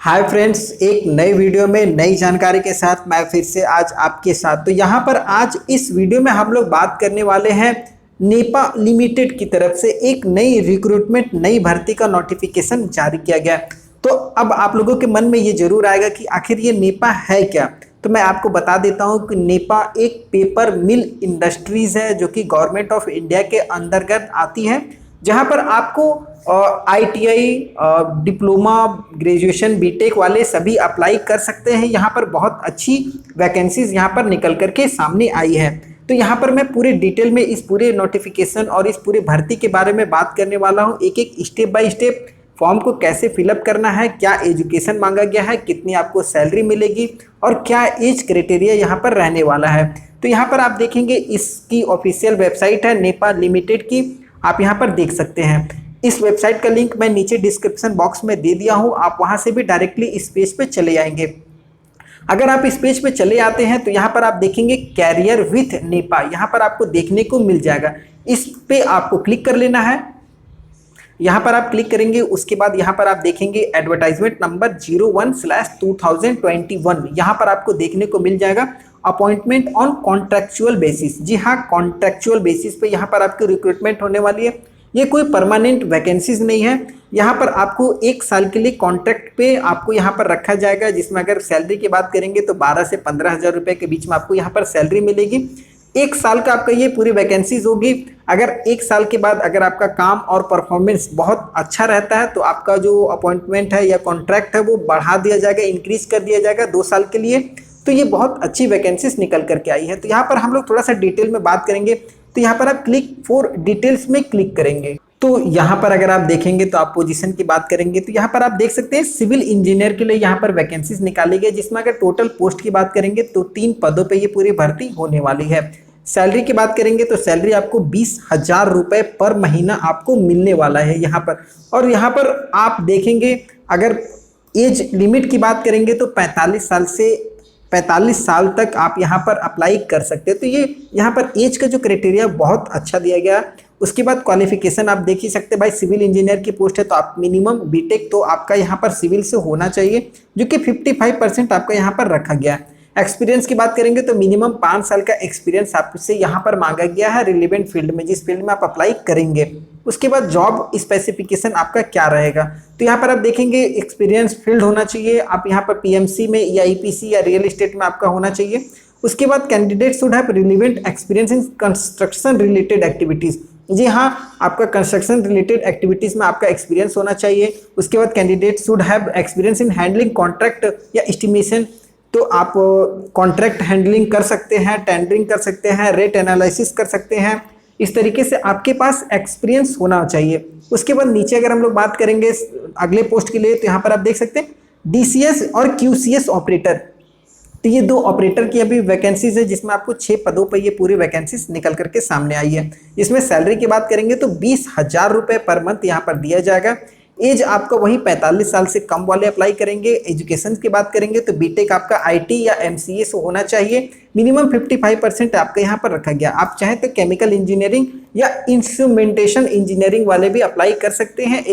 Hi friends, एक नए video में नई जानकारी के साथ मैं फिर से आज आपके साथ। तो यहाँ पर आज इस वीडियो में हम लोग बात करने वाले हैं नेपा लिमिटेड की तरफ से एक नई रिक्रूटमेंट नई भर्ती का नोटिफिकेशन जारी किया गया। तो अब आप लोगों के मन में ये जरूर आएगा कि आखिर ये नेपा है क्या। तो मैं आपको बता देता हूँ कि नेपा एक पेपर मिल इंडस्ट्रीज है जो कि गवर्नमेंट ऑफ इंडिया के अंतर्गत आती है, जहां पर आपको आईटीआई, डिप्लोमा, ग्रेजुएशन, बीटेक वाले सभी अप्लाई कर सकते हैं। यहाँ पर बहुत अच्छी वैकेंसीज यहाँ पर निकल करके सामने आई है। तो यहाँ पर मैं पूरे डिटेल में इस पूरे नोटिफिकेशन और इस पूरे भर्ती के बारे में बात करने वाला हूँ। एक एक स्टेप बाय स्टेप फॉर्म को कैसे फिलअप करना है, क्या एजुकेशन मांगा गया है, कितनी आपको सैलरी मिलेगी और क्या एज क्राइटेरिया यहाँ पर रहने वाला है। तो यहाँ पर आप देखेंगे इसकी ऑफिशियल वेबसाइट है नेपा लिमिटेड की, आप यहाँ पर देख सकते हैं। इस वेबसाइट का लिंक मैं नीचे डिस्क्रिप्शन बॉक्स में दे दिया हूँ, आप वहाँ से भी डायरेक्टली इस पेज पे चले जाएंगे। अगर आप इस पेज पे चले आते हैं तो यहाँ पर आप देखेंगे कैरियर विथ नेपा, यहाँ पर आपको देखने को मिल जाएगा। इस पे आपको क्लिक कर लेना है। यहाँ पर आप क्लिक करेंगे, उसके बाद यहाँ पर आप देखेंगे एडवर्टाइजमेंट नंबर 01/2021, यहाँ पर आपको देखने को मिल जाएगा अपॉइंटमेंट ऑन कॉन्ट्रेक्चुअल बेसिस। जी हाँ, कॉन्ट्रेक्चुअल बेसिस पे यहाँ पर आपकी रिक्रूटमेंट होने वाली है। ये कोई परमानेंट वैकेंसीज नहीं है। यहाँ पर आपको 1 साल के लिए कॉन्ट्रैक्ट पे आपको यहाँ पर रखा जाएगा, जिसमें अगर सैलरी की बात करेंगे तो 12 से 15 हज़ार रुपये के बीच में आपको यहाँ पर सैलरी मिलेगी। 1 साल का आपका ये पूरी वैकेंसीज होगी। अगर 1 साल के बाद अगर आपका काम और परफॉर्मेंस बहुत अच्छा रहता है तो आपका जो अपॉइंटमेंट है या कॉन्ट्रैक्ट है वो बढ़ा दिया जाएगा, इंक्रीज कर दिया जाएगा 2 साल के लिए। तो ये बहुत अच्छी वैकेंसीज निकल करके आई है। तो यहाँ पर हम लोग थोड़ा सा डिटेल में बात करेंगे। तो यहाँ पर आप क्लिक फॉर डिटेल्स में क्लिक करेंगे तो यहाँ पर अगर आप देखेंगे तो आप पोजीशन की बात करेंगे तो यहाँ पर आप देख सकते हैं सिविल इंजीनियर के लिए यहाँ पर वैकेंसीज निकाली गई, जिसमें अगर टोटल पोस्ट की बात करेंगे तो 3 पदों पे ये पूरी भर्ती होने वाली है। सैलरी की बात करेंगे तो सैलरी आपको 20,000 रुपये पर महीना आपको मिलने वाला है यहाँ पर। और यहाँ पर आप देखेंगे अगर एज लिमिट की बात करेंगे तो 45 साल तक आप यहाँ पर अप्लाई कर सकते हैं। तो ये यहाँ पर एज का जो क्राइटेरिया बहुत अच्छा दिया गया। उसके बाद क्वालिफिकेशन आप देख ही सकते हैं भाई, सिविल इंजीनियर की पोस्ट है तो आप मिनिमम बीटेक तो आपका यहाँ पर सिविल से होना चाहिए, जो कि 55% आपका यहाँ पर रखा गया है। एक्सपीरियंस की बात करेंगे तो मिनिमम 5 साल का एक्सपीरियंस आपसे यहाँ पर मांगा गया है रिलेवेंट फील्ड में, जिस फील्ड में आप अप्लाई करेंगे। उसके बाद जॉब स्पेसिफिकेशन आपका क्या रहेगा तो यहाँ पर आप देखेंगे एक्सपीरियंस फील्ड होना चाहिए, आप यहाँ पर पीएमसी में या ईपीसी या रियल एस्टेट में आपका होना चाहिए। उसके बाद candidate should have relevant experience in construction related activities. जी हाँ, आपका कंस्ट्रक्शन रिलेटेड एक्टिविटीज़ में आपका एक्सपीरियंस होना चाहिए। उसके बाद candidate should have experience in handling contract या एस्टिमेशन, तो आप कॉन्ट्रैक्ट हैंडलिंग कर सकते हैं, टेंडरिंग कर सकते हैं, रेट एनालिसिस कर सकते हैं। इस तरीके से आपके पास एक्सपीरियंस होना चाहिए। उसके बाद नीचे अगर हम लोग बात करेंगे अगले पोस्ट के लिए तो यहाँ पर आप देख सकते हैं डीसीएस और क्यूसीएस ऑपरेटर। तो ये 2 ऑपरेटर की अभी वैकेंसीज है, जिसमें आपको 6 पदों पर ये पूरी वैकेंसीज निकल करके सामने आई है। इसमें सैलरी की बात करेंगे तो 20,000 रुपये पर मंथ यहाँ पर दिया जाएगा। एज आपका वही 45 साल से कम वाले अप्लाई करेंगे। एजुकेशन की बात करेंगे तो बीटेक आपका आईटी या एमसीए से होना चाहिए। मिनिमम 55% आपका यहाँ पर रखा गया। आप चाहे तो केमिकल इंजीनियरिंग या इंस्ट्रूमेंटेशन इंजीनियरिंग वाले भी अप्लाई कर सकते हैं।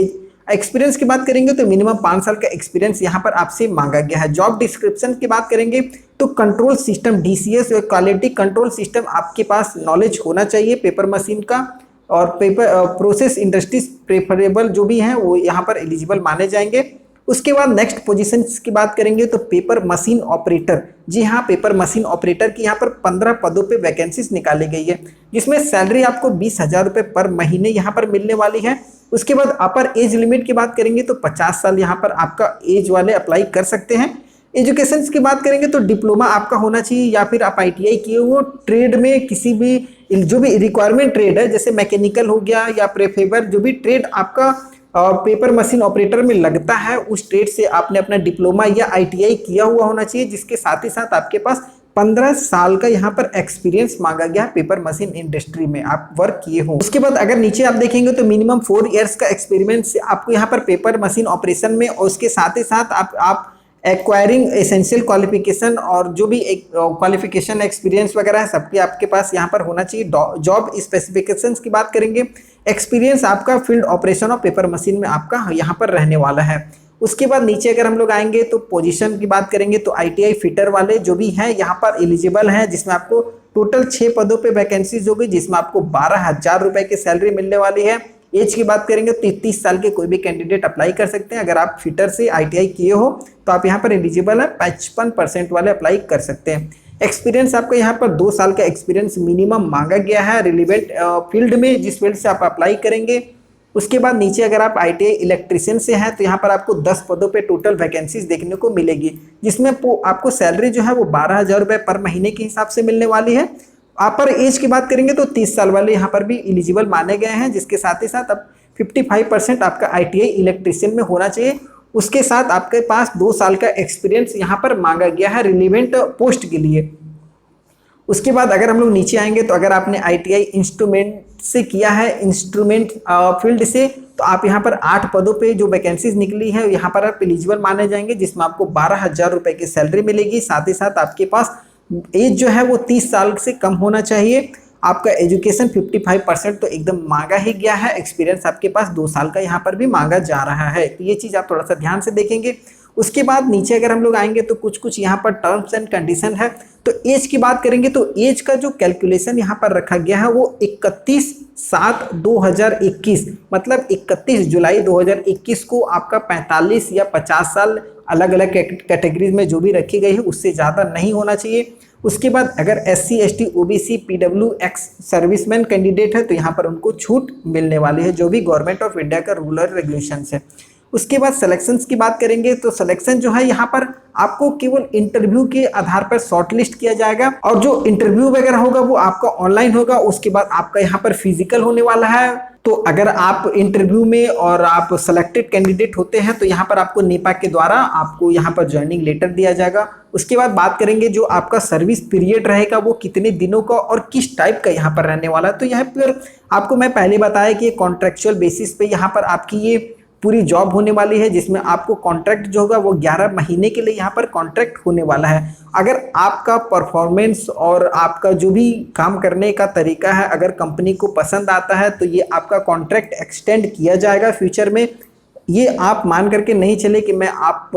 एक्सपीरियंस की बात करेंगे तो मिनिमम 5 साल का एक्सपीरियंस यहाँ पर आपसे मांगा गया है। जॉब डिस्क्रिप्शन की बात करेंगे तो कंट्रोल सिस्टम डीसीएस और क्वालिटी कंट्रोल सिस्टम आपके पास नॉलेज होना चाहिए, पेपर मशीन का और पेपर प्रोसेस इंडस्ट्रीज प्रेफरेबल जो भी हैं वो यहाँ पर एलिजिबल माने जाएंगे। उसके बाद नेक्स्ट पोजीशन की बात करेंगे तो पेपर मशीन ऑपरेटर। जी हाँ, पेपर मशीन ऑपरेटर की यहाँ पर 15 पदों पे वैकेंसीज निकाली गई है, जिसमें सैलरी आपको 20,000 रुपये पर महीने यहाँ पर मिलने वाली है। उसके बाद अपर एज लिमिट की बात करेंगे तो 50 साल यहाँ पर आपका एज वाले अप्लाई कर सकते हैं। एजुकेशन की बात करेंगे तो डिप्लोमा आपका होना चाहिए या फिर आप आईटीआई किए हो। ट्रेड में किसी भी जो भी रिक्वायरमेंट ट्रेड है, जैसे मैकेनिकल हो गया या प्रेफेबर, जो भी ट्रेड आपका पेपर मशीन ऑपरेटर में लगता है उस ट्रेड से आपने अपना डिप्लोमा या आईटीआई किया हुआ होना चाहिए, जिसके साथ ही साथ आपके पास 15 साल का यहाँ पर एक्सपीरियंस मांगा गया पेपर मशीन इंडस्ट्री में आप वर्क किए हो। उसके बाद अगर नीचे आप देखेंगे तो मिनिमम 4 इयर्स का एक्सपीरियंस आपको यहाँ पर पेपर मशीन ऑपरेशन में, और उसके साथ ही साथ आप एक्वायरिंग एसेंशियल क्वालिफिकेशन और जो भी क्वालिफिकेशन एक्सपीरियंस वगैरह है सबके आपके पास यहाँ पर होना चाहिए। जॉब स्पेसिफिकेशंस की बात करेंगे, एक्सपीरियंस आपका फील्ड ऑपरेशन और पेपर मशीन में आपका यहाँ पर रहने वाला है। उसके बाद नीचे अगर हम लोग आएंगे तो पोजीशन की बात करेंगे तो आईटीआई फिटर वाले जो भी हैं यहाँ पर एलिजिबल हैं, जिसमें आपको टोटल 6 पदों पे वैकेंसीज होगी, जिसमें आपको 12,000 रुपए की सैलरी मिलने वाली है। एज की बात करेंगे तो 33 साल के कोई भी कैंडिडेट अप्लाई कर सकते हैं। अगर आप फिटर से आईटीआई किए हो तो आप यहाँ पर एलिजिबल है, 55% वाले अप्लाई कर सकते हैं। एक्सपीरियंस आपका यहाँ पर 2 साल का एक्सपीरियंस मिनिमम मांगा गया है रिलेवेंट फील्ड में, जिस फील्ड से आप अप्लाई करेंगे। उसके बाद नीचे अगर आप आईटीआई इलेक्ट्रिशियन से हैं तो यहाँ पर आपको 10 पदों पे टोटल वैकेंसीज देखने को मिलेगी, जिसमें आपको सैलरी जो है वो 12,000 रुपये पर महीने के हिसाब से मिलने वाली है। आप पर एज की बात करेंगे तो 30 साल वाले यहाँ पर भी एलिजिबल माने गए हैं, जिसके साथ ही साथ अब 55% आपका आईटीआई इलेक्ट्रिशियन में होना चाहिए। उसके साथ आपके पास 2 साल का एक्सपीरियंस यहाँ पर मांगा गया है रिलेवेंट पोस्ट के लिए। उसके बाद अगर हम लोग नीचे आएंगे तो अगर आपने आईटीआई इंस्ट्रूमेंट से किया है, इंस्ट्रूमेंट फील्ड से, तो आप यहाँ पर 8 पदों पे जो वैकेंसीज निकली है यहाँ पर आप एलिजिबल माने जाएंगे, जिसमें आपको 12,000 रुपए की सैलरी मिलेगी। साथ ही साथ आपके पास एज जो है वो 30 साल से कम होना चाहिए। आपका एजुकेशन 55% तो एकदम मांगा ही गया है। एक्सपीरियंस आपके पास 2 साल का यहाँ पर भी मांगा जा रहा है, तो ये चीज़ आप थोड़ा सा ध्यान से देखेंगे। उसके बाद नीचे अगर हम लोग आएंगे तो कुछ यहाँ पर टर्म्स एंड कंडीशन है। तो एज की बात करेंगे तो एज का जो कैलकुलेशन यहाँ पर रखा गया है वो 31/7/2021 मतलब 31 जुलाई 2021 को आपका 45 या 50 साल अलग अलग कैटेगरीज में जो भी रखी गई है उससे ज़्यादा नहीं होना चाहिए। उसके बाद अगर SC ST OBC PWX serviceman candidate है तो यहाँ पर उनको छूट मिलने वाली है, जो भी गवर्नमेंट ऑफ इंडिया का रूल और रेगुलेशंस है। उसके बाद सिलेक्शंस की बात करेंगे तो सिलेक्शन जो है यहाँ पर आपको केवल इंटरव्यू के आधार पर शॉर्टलिस्ट किया जाएगा, और जो इंटरव्यू वगैरह होगा वो आपका ऑनलाइन होगा। उसके बाद आपका यहाँ पर फिजिकल होने वाला है। तो अगर आप इंटरव्यू में और आप सेलेक्टेड कैंडिडेट होते हैं तो यहाँ पर आपको नेपा के द्वारा आपको यहाँ पर ज्वाइनिंग लेटर दिया जाएगा। उसके बाद बात करेंगे जो आपका सर्विस पीरियड रहेगा वो कितने दिनों का और किस टाइप का यहाँ पर रहने वाला है। तो यहाँ पर आपको मैं पहले बताया कि कॉन्ट्रेक्चुअल बेसिस पे यहाँ पर आपकी ये पूरी जॉब होने वाली है, जिसमें आपको कॉन्ट्रैक्ट जो होगा वो 11 महीने के लिए यहाँ पर कॉन्ट्रैक्ट होने वाला है। अगर आपका परफॉर्मेंस और आपका जो भी काम करने का तरीका है अगर कंपनी को पसंद आता है तो ये आपका कॉन्ट्रैक्ट एक्सटेंड किया जाएगा फ्यूचर में। ये आप मान करके नहीं चले कि मैं आप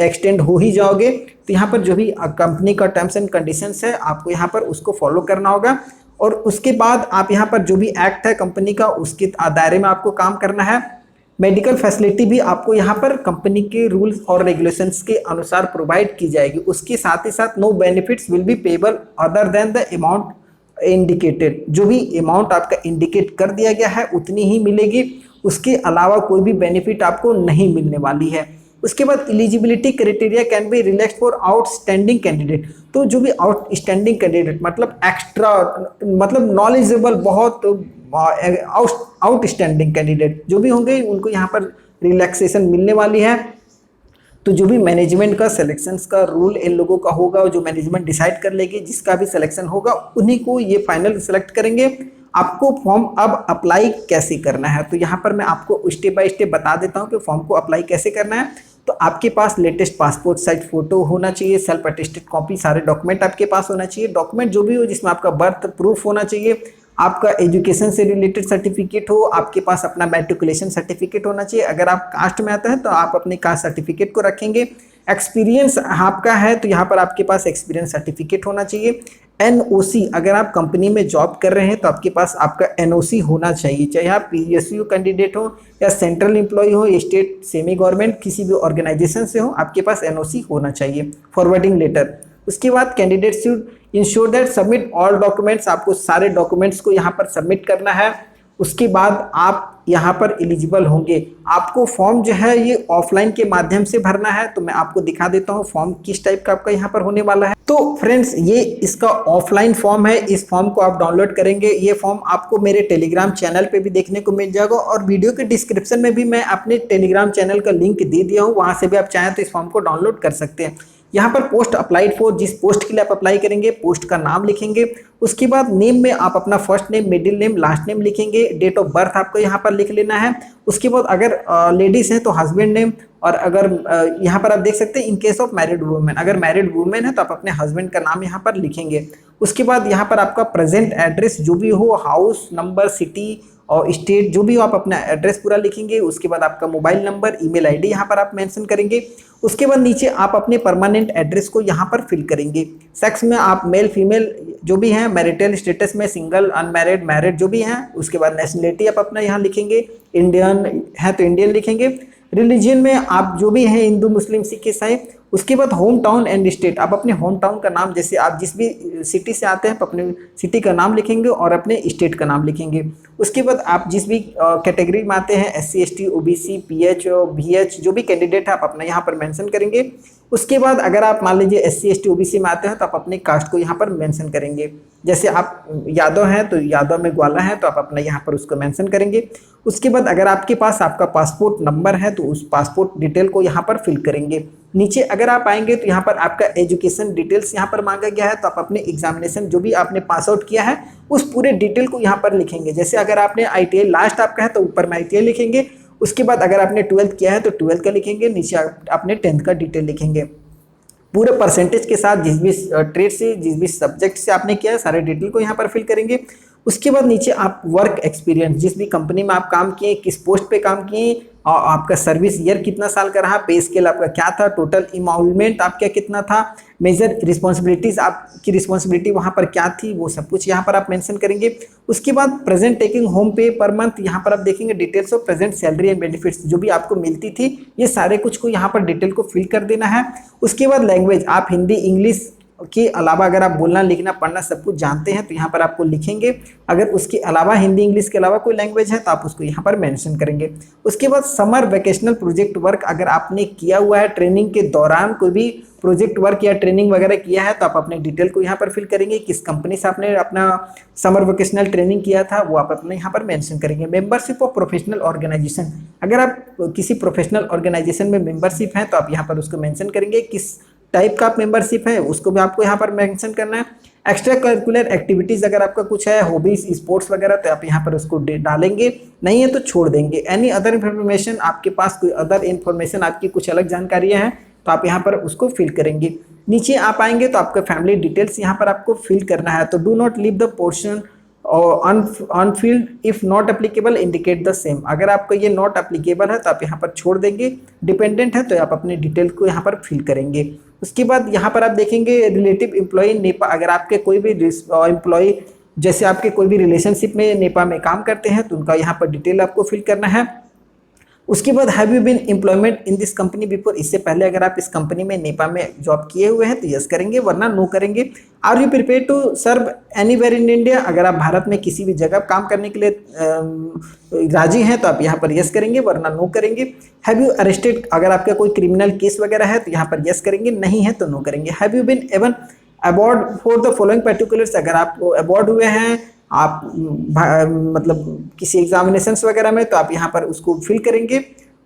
एक्सटेंड हो ही जाओगे। तो यहाँ पर जो भी कंपनी का टर्म्स एंड कंडीशंस है आपको यहाँ पर उसको फॉलो करना होगा, और उसके बाद आप यहाँ पर जो भी एक्ट है कंपनी का उसके दायरे में आपको काम करना है। मेडिकल फैसिलिटी भी आपको यहाँ पर कंपनी के रूल्स और रेगुलेशंस के अनुसार प्रोवाइड की जाएगी। उसके साथ ही साथ no benefits will be payable other than the amount indicated. जो भी अमाउंट आपका इंडिकेट कर दिया गया है उतनी ही मिलेगी, उसके अलावा कोई भी बेनिफिट आपको नहीं मिलने वाली है। उसके बाद eligibility criteria can be relax for outstanding candidate. तो जो भी आउटस्टैंडिंग कैंडिडेट मतलब एक्स्ट्रा मतलब नॉलेजेबल बहुत आउटस्टैंडिंग कैंडिडेट जो भी होंगे उनको यहाँ पर रिलैक्सेशन मिलने वाली है। तो जो भी मैनेजमेंट का सिलेक्शंस का रूल इन लोगों का होगा, जो मैनेजमेंट डिसाइड कर लेगी, जिसका भी सिलेक्शन होगा उन्हीं को ये फाइनल सेलेक्ट करेंगे। आपको फॉर्म अब अप्लाई कैसे करना है तो यहाँ पर मैं आपको स्टेप बाय स्टेप बता देता हूँ कि फॉर्म को अप्लाई कैसे करना है। तो आपके पास लेटेस्ट पासपोर्ट साइज फोटो होना चाहिए, सेल्फ अटेस्टेड कॉपी, सारे डॉक्यूमेंट आपके पास होना चाहिए। डॉक्यूमेंट जो भी हो जिसमें आपका बर्थ प्रूफ होना चाहिए, आपका एजुकेशन से रिलेटेड सर्टिफिकेट हो, आपके पास अपना मैट्रिकुलेशन सर्टिफिकेट होना चाहिए। अगर आप कास्ट में आता है तो आप अपने कास्ट सर्टिफिकेट को रखेंगे। एक्सपीरियंस आपका है तो यहाँ पर आपके पास एक्सपीरियंस सर्टिफिकेट होना चाहिए। एनओसी, अगर आप कंपनी में जॉब कर रहे हैं तो आपके पास आपका एनओसी होना चाहिए, चाहे आप पीएसयू कैंडिडेट हो या सेंट्रल एम्प्लॉय हो, स्टेट सेमी गवर्नमेंट किसी भी ऑर्गेनाइजेशन से हो, आपके पास एनओसी होना चाहिए। Forwarding letter. उसके बाद candidate should ensure that submit all documents, आपको सारे डॉक्यूमेंट्स को यहाँ पर सबमिट करना है। उसके बाद आप यहाँ पर एलिजिबल होंगे। आपको फॉर्म जो है ये ऑफलाइन के माध्यम से भरना है, तो मैं आपको दिखा देता हूँ फॉर्म किस टाइप का आपका यहाँ पर होने वाला है। तो फ्रेंड्स ये इसका ऑफलाइन फॉर्म है, इस फॉर्म को आप डाउनलोड करेंगे। ये फॉर्म आपको मेरे टेलीग्राम चैनल पे भी देखने को मिल जाएगा, और वीडियो के डिस्क्रिप्शन में भी मैं अपने टेलीग्राम चैनल का लिंक दे दिया हूँ, वहाँ से भी आप चाहें तो इस फॉर्म को डाउनलोड कर सकते हैं। यहाँ पर पोस्ट अप्लाइड फॉर, जिस पोस्ट के लिए आप अप्लाई करेंगे पोस्ट का नाम लिखेंगे। उसके बाद नेम में आप अपना first name, middle name, last name लिखेंगे। डेट ऑफ बर्थ आपको यहाँ पर लिख लेना है। उसके बाद अगर लेडीज हैं तो हस्बैंड नेम, और अगर यहाँ पर आप देख सकते हैं in case of married women, अगर मैरिड वुमेन है तो आप अपने हस्बैंड का नाम यहाँ पर लिखेंगे। उसके बाद यहाँ पर आपका प्रेजेंट एड्रेस जो भी हो, हाउस नंबर, सिटी और स्टेट जो भी हो आप अपना एड्रेस पूरा लिखेंगे। उसके बाद आपका मोबाइल नंबर, ईमेल आईडी यहाँ पर आप मेंशन करेंगे। उसके बाद नीचे आप अपने परमानेंट एड्रेस को यहाँ पर फिल करेंगे। सेक्स में आप मेल फीमेल जो भी हैं, मैरिटल स्टेटस में सिंगल, अनमैरिड, मैरिड जो भी हैं। उसके बाद नेशनलिटी आप अपना यहाँ लिखेंगे, इंडियन है तो इंडियन लिखेंगे। रिलीजन में आप जो भी हैं, हिंदू, मुस्लिम, सिख, ईसाई। उसके बाद होम टाउन एंड स्टेट, आप अपने होम टाउन का नाम, जैसे आप जिस भी सिटी से आते हैं आप अपने सिटी का नाम लिखेंगे और अपने स्टेट का नाम लिखेंगे। उसके बाद आप जिस भी कैटेगरी में आते हैं, SC ST OBC PH VH जो भी कैंडिडेट है आप अपना यहाँ पर मेंशन करेंगे। उसके बाद अगर आप मान लीजिए SC ST OBC में आते हैं तो आप अपने कास्ट को यहाँ पर मेंशन करेंगे। जैसे आप यादव हैं तो यादव में ग्वाला है तो आप अपना यहाँ पर उसको मेंशन करेंगे। उसके बाद अगर आपके पास आपका पासपोर्ट नंबर है तो उस पासपोर्ट डिटेल को यहाँ पर फिल करेंगे। नीचे अगर आप आएंगे तो यहाँ पर आपका एजुकेशन डिटेल्स यहाँ पर मांगा गया है, तो आप अपने एग्जामिनेशन जो भी आपने पास आउट किया है उस पूरे डिटेल को यहाँ पर लिखेंगे। जैसे अगर आपने ITI लास्ट आपका है तो ऊपर में ITI लिखेंगे। उसके बाद अगर आपने 12th किया है तो 12th का लिखेंगे, नीचे आपने 10th का डिटेल लिखेंगे। पूरे परसेंटेज के साथ जिस भी ट्रेड से, जिस भी सब्जेक्ट से आपने किया है सारे डिटेल को यहाँ पर फिल करेंगे। उसके बाद नीचे आप वर्क एक्सपीरियंस, जिस भी कंपनी में आप काम किए, किस पोस्ट पे काम किए और आपका सर्विस ईयर कितना साल का रहा, पे स्केल आपका क्या था, टोटल इमोलमेंट आपका कितना था, मेजर रिस्पॉन्सिबिलिटीज, आपकी रिस्पॉन्सिबिलिटी वहाँ पर क्या थी, वो सब कुछ यहाँ पर आप मेंशन करेंगे। उसके बाद प्रेजेंट टेकिंग होम पे पर मंथ, यहाँ पर आप देखेंगे details of present salary and benefits जो भी आपको मिलती थी, ये सारे कुछ को यहाँ पर डिटेल को फिल कर देना है। उसके बाद लैंग्वेज, आप हिंदी इंग्लिश के अलावा अगर आप बोलना लिखना पढ़ना सब कुछ जानते हैं तो यहाँ पर आपको लिखेंगे। अगर उसके अलावा हिंदी इंग्लिश के अलावा कोई लैंग्वेज है तो आप उसको यहाँ पर मेंशन करेंगे। उसके बाद समर वेकेशनल प्रोजेक्ट वर्क, अगर आपने किया हुआ है ट्रेनिंग के दौरान कोई भी प्रोजेक्ट वर्क या ट्रेनिंग वगैरह किया है तो आप अपने डिटेल को यहाँ पर फिल करेंगे। किस कंपनी से आपने अपना समर वेकेशनल ट्रेनिंग किया था वो आप अपने यहाँ पर मेंशन करेंगे। मेंबरशिप ऑफ प्रोफेशनल ऑर्गेनाइजेशन, अगर आप किसी प्रोफेशनल ऑर्गेनाइजेशन में मेंबरशिप है तो आप यहाँ पर उसको मेंशन करेंगे। किस टाइप का आप मेंबरशिप है उसको भी आपको यहाँ पर मेंशन करना है। एक्स्ट्रा करिकुलर एक्टिविटीज़ अगर आपका कुछ है, हॉबीज स्पोर्ट्स वगैरह, तो आप यहाँ पर उसको डालेंगे, नहीं है तो छोड़ देंगे। एनी अदर इन्फॉर्मेशन, आपके पास कोई अदर इन्फॉर्मेशन, आपकी कुछ अलग जानकारियाँ हैं तो आप यहाँ पर उसको फिल करेंगे। नीचे आप आएंगे तो आपका फैमिली डिटेल्स यहाँ पर आपको फिल करना है। तो do not leave the portion Anfield if not applicable indicate the same, अगर आपको ये नॉट एप्लीकेबल है तो आप यहाँ पर छोड़ देंगे। डिपेंडेंट है तो आप अपने डिटेल को यहाँ पर फिल करेंगे। उसके बाद यहाँ पर आप देखेंगे रिलेटिव एम्प्लॉय नेपा, अगर आपके कोई भी एम्प्लॉय जैसे आपके कोई भी रिलेशनशिप में नेपा में काम करते हैं तो उनका यहाँ पर डिटेल आपको फिल करना है। उसके बाद have you been employment in this company before, इससे पहले अगर आप इस कंपनी में नेपा में जॉब किए हुए हैं तो यस करेंगे, वरना नो करेंगे। Are you prepare to serve anywhere in India, अगर आप भारत में किसी भी जगह काम करने के लिए राजी हैं तो आप यहाँ पर यस करेंगे, वरना नो करेंगे। हैव यू अरेस्टेड, अगर आपका कोई क्रिमिनल केस वगैरह है तो यहाँ पर यस करेंगे, नहीं है तो नो करेंगे। Have you been ever abroad for the following particulars, अगर आप अबॉर्ड हुए हैं आप मतलब किसी एग्जामिनेशंस वगैरह में तो आप यहाँ पर उसको फिल करेंगे।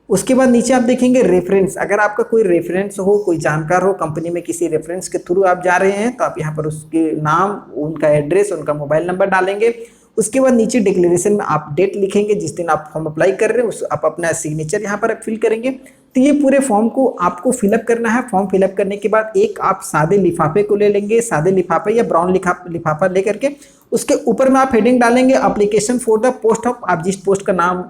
उसके बाद नीचे आप देखेंगे रेफरेंस, अगर आपका कोई रेफरेंस हो, कोई जानकार हो कंपनी में, किसी रेफरेंस के थ्रू आप जा रहे हैं तो आप यहाँ पर उसके नाम, उनका एड्रेस, उनका मोबाइल नंबर डालेंगे। उसके बाद नीचे डिक्लेरेशन में आप डेट लिखेंगे जिस दिन आप फॉर्म अप्लाई कर रहे हैं, उस आप अपना सिग्नेचर यहाँ पर फिल करेंगे। तो ये पूरे फॉर्म को आपको फिलअप करना है। फॉर्म फिलअप करने के बाद एक आप सादे लिफाफे को ले लेंगे, सादे लिफाफे या ब्राउन लिफाफा ले करके उसके ऊपर में आप हेडिंग डालेंगे application for the post of, आप जिस पोस्ट का नाम,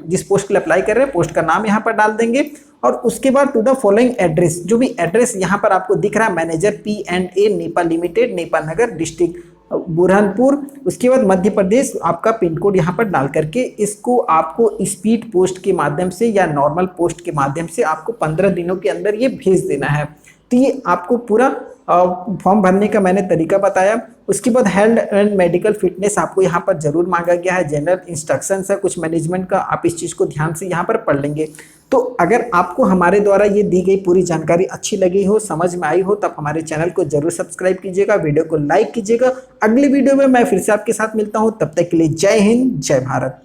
जिस पोस्ट के लिए अप्लाई कर रहे हैं पोस्ट का नाम यहाँ पर डाल देंगे। और उसके बाद टू द फॉलोइंग एड्रेस, जो भी एड्रेस यहाँ पर आपको दिख रहा है, manager P&A Nepa limited, Nepa Nagar, district Burhanpur, उसके बाद मध्य प्रदेश, आपका पिन कोड यहाँ पर डाल करके इसको आपको स्पीड पोस्ट के माध्यम से या नॉर्मल पोस्ट के माध्यम से आपको 15 दिनों के अंदर ये भेज देना है। तो ये आपको पूरा फॉर्म भरने का मैंने तरीका बताया। उसके बाद हेल्थ एंड मेडिकल फिटनेस आपको यहाँ पर जरूर मांगा गया है, जनरल इंस्ट्रक्शंस है कुछ मैनेजमेंट का, आप इस चीज़ को ध्यान से यहाँ पर पढ़ लेंगे। तो अगर आपको हमारे द्वारा ये दी गई पूरी जानकारी अच्छी लगी हो, समझ में आई हो, तब हमारे चैनल को जरूर सब्सक्राइब कीजिएगा, वीडियो को लाइक कीजिएगा। अगली वीडियो में मैं फिर से आपके साथ मिलता हूँ, तब तक के लिए जय हिंद, जय भारत।